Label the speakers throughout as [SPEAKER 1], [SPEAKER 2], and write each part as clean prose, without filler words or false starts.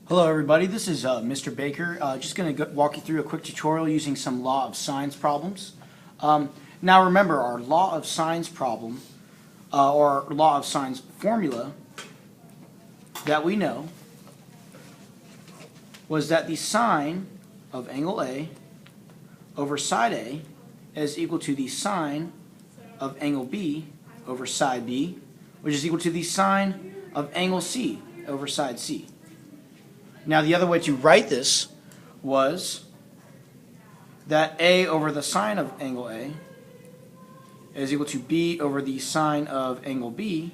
[SPEAKER 1] Hello everybody, this is Mr. Baker. Just going to walk you through a quick tutorial using some law of sines problems. Now remember, our law of sines problem, or our law of sines formula that we know was that the sine of angle A over side A is equal to the sine of angle B over side B, which is equal to the sine of angle C over side C. Now the other way to write this was that A over the sine of angle A is equal to B over the sine of angle B,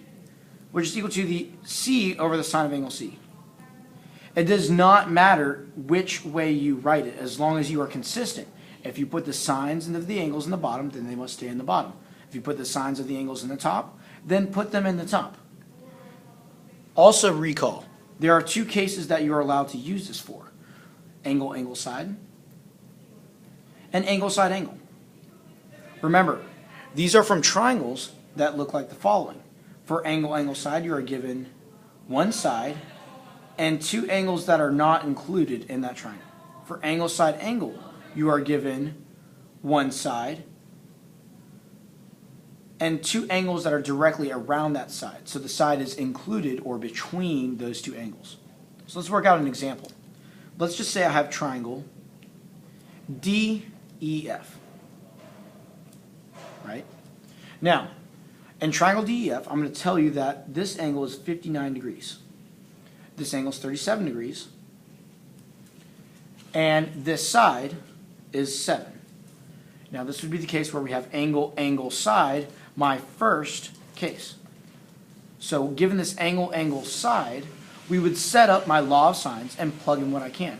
[SPEAKER 1] which is equal to the C over the sine of angle C. It does not matter which way you write it, as long as you are consistent. If you put the sines of the angles in the bottom, then they must stay in the bottom. If you put the sines of the angles in the top, then put them in the top. Also recall, there are two cases that you are allowed to use this for: angle, angle, side, and angle, side, angle. Remember, these are from triangles that look like the following. For angle, angle, side, you are given one side and two angles that are not included in that triangle. For angle, side, angle, you are given one side and two angles that are directly around that side. So the side is included or between those two angles. So let's work out an example. Let's just say I have triangle DEF. Right? Now, in triangle DEF, I'm going to tell you that this angle is 59 degrees. This angle is 37 degrees. And this side is 7. Now this would be the case where we have angle, angle, side, my first case. So given this angle, angle, side, we would set up my law of sines and plug in what I can.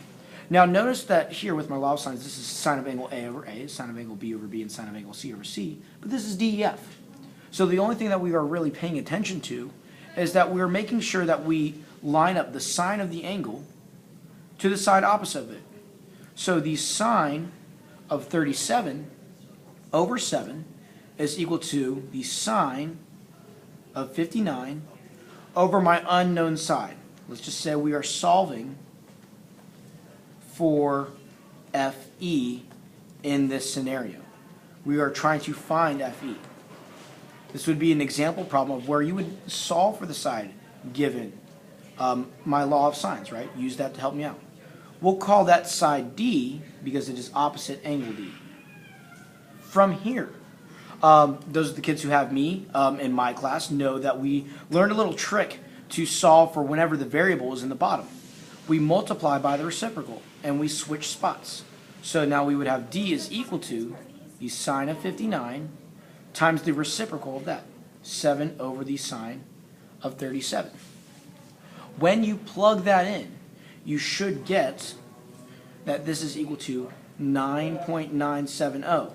[SPEAKER 1] Now notice that here with my law of sines, this is sine of angle A over A, sine of angle B over B, and sine of angle C over C, but this is DEF. So the only thing that we are really paying attention to is that we're making sure that we line up the sine of the angle to the side opposite of it. So the sine of 37 over 7 is equal to the sine of 59 over my unknown side. Let's just say we are solving for FE in this scenario. We are trying to find FE. This would be an example problem of where you would solve for the side given my law of sines, right? Use that to help me out. We'll call that side D because it is opposite angle D. From here, those are the kids who have me in my class know that we learned a little trick to solve for whenever the variable is in the bottom. We multiply by the reciprocal and we switch spots. So now we would have D is equal to the sine of 59 times the reciprocal of that, 7 over the sine of 37. When you plug that in, you should get that this is equal to 9.970.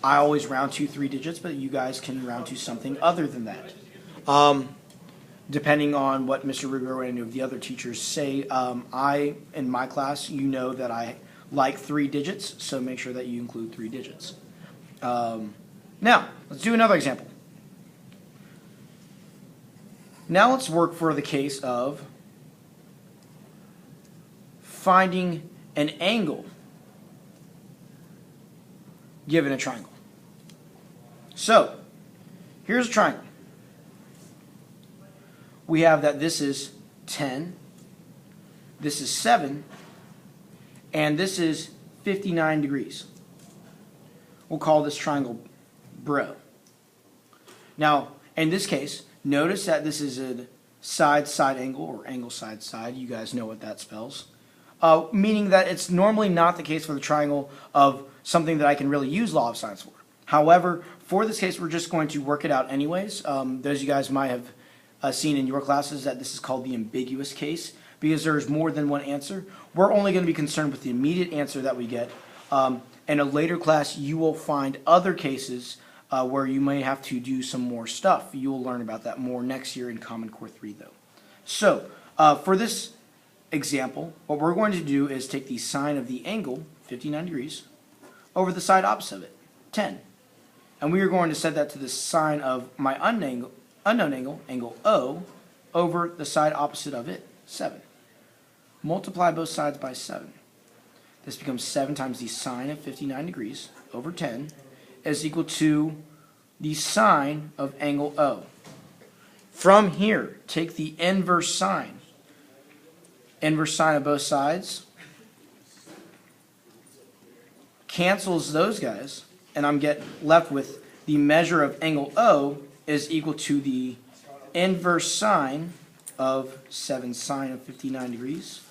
[SPEAKER 1] I always round to 3 digits, but you guys can round to something other than that. Depending on what Mr. Ruggiero and any of the other teachers say, in my class, you know that I like 3 digits, so make sure that you include 3 digits. Now, let's do another example. Now let's work for the case of finding an angle given a triangle. So, here's a triangle. We have that this is 10, this is 7, and this is 59 degrees. We'll call this triangle Bro. Now, in this case, notice that this is a side-side angle, or angle-side-side. You guys know what that spells. Meaning that it's normally not the case for the triangle of something that I can really use law of sines for. However, for this case, we're just going to work it out anyways. Those of you guys might have seen in your classes that this is called the ambiguous case because there's more than one answer. We're only going to be concerned with the immediate answer that we get. In a later class, you will find other cases where you may have to do some more stuff. You will learn about that more next year in Common Core 3, though. So, for this example, what we're going to do is take the sine of the angle, 59 degrees, over the side opposite of it, 10. And we are going to set that to the sine of my unknown angle, angle O, over the side opposite of it, 7. Multiply both sides by 7. This becomes 7 times the sine of 59 degrees over 10 is equal to the sine of angle O. From here, take the inverse sine. Inverse sine of both sides cancels those guys, and I'm left with the measure of angle O is equal to the inverse sine of 7 sine of 59 degrees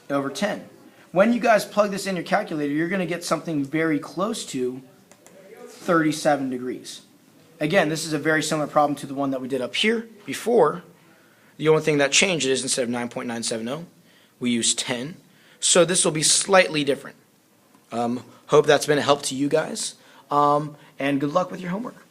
[SPEAKER 1] over 10. When you guys plug this in your calculator, you're going to get something very close to 37 degrees. Again, this is a very similar problem to the one that we did up here before. The only thing that changed is instead of 9.970, we use 10. So this will be slightly different. Hope that's been a help to you guys, and good luck with your homework.